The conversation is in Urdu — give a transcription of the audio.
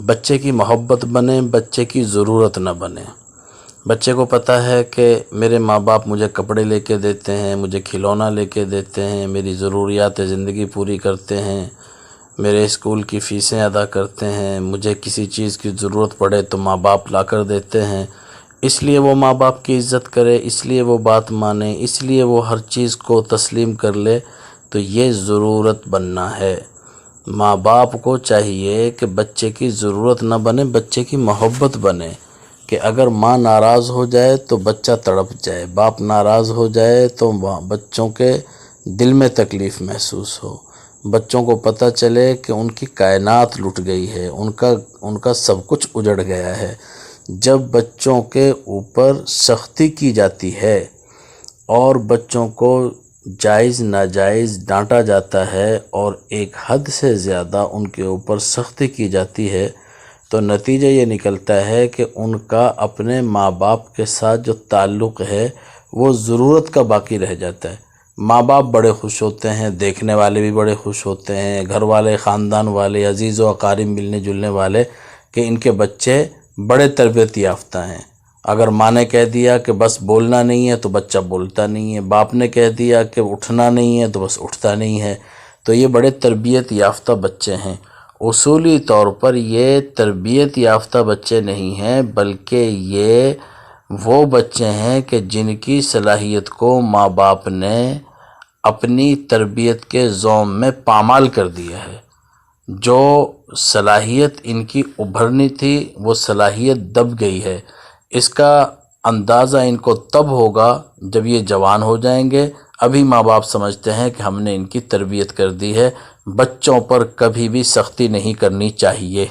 بچے کی محبت بنے، بچے کی ضرورت نہ بنے۔ بچے کو پتہ ہے کہ میرے ماں باپ مجھے کپڑے لے کے دیتے ہیں، مجھے کھلونا لے کے دیتے ہیں، میری ضروریات زندگی پوری کرتے ہیں، میرے اسکول کی فیسیں ادا کرتے ہیں، مجھے کسی چیز کی ضرورت پڑے تو ماں باپ لا کر دیتے ہیں، اس لیے وہ ماں باپ کی عزت کرے، اس لیے وہ بات مانے، اس لیے وہ ہر چیز کو تسلیم کر لے، تو یہ ضرورت بننا ہے۔ ماں باپ کو چاہیے کہ بچے کی ضرورت نہ بنے، بچے کی محبت بنے، کہ اگر ماں ناراض ہو جائے تو بچہ تڑپ جائے، باپ ناراض ہو جائے تو بچوں کے دل میں تکلیف محسوس ہو، بچوں کو پتہ چلے کہ ان کی کائنات لٹ گئی ہے، ان کا سب کچھ اجڑ گیا ہے۔ جب بچوں کے اوپر سختی کی جاتی ہے اور بچوں کو جائز ناجائز ڈانٹا جاتا ہے اور ایک حد سے زیادہ ان کے اوپر سختی کی جاتی ہے، تو نتیجہ یہ نکلتا ہے کہ ان کا اپنے ماں باپ کے ساتھ جو تعلق ہے وہ ضرورت کا باقی رہ جاتا ہے۔ ماں باپ بڑے خوش ہوتے ہیں، دیکھنے والے بھی بڑے خوش ہوتے ہیں، گھر والے، خاندان والے، عزیز و اقارب ملنے جلنے والے، کہ ان کے بچے بڑے تربیت یافتہ ہیں۔ اگر ماں نے کہہ دیا کہ بس بولنا نہیں ہے تو بچہ بولتا نہیں ہے، باپ نے کہہ دیا کہ اٹھنا نہیں ہے تو بس اٹھتا نہیں ہے، تو یہ بڑے تربیت یافتہ بچے ہیں۔ اصولی طور پر یہ تربیت یافتہ بچے نہیں ہیں، بلکہ یہ وہ بچے ہیں کہ جن کی صلاحیت کو ماں باپ نے اپنی تربیت کے زوم میں پامال کر دیا ہے۔ جو صلاحیت ان کی ابھرنی تھی وہ صلاحیت دب گئی ہے۔ اس کا اندازہ ان کو تب ہوگا جب یہ جوان ہو جائیں گے۔ ابھی ماں باپ سمجھتے ہیں کہ ہم نے ان کی تربیت کر دی ہے۔ بچوں پر کبھی بھی سختی نہیں کرنی چاہیے۔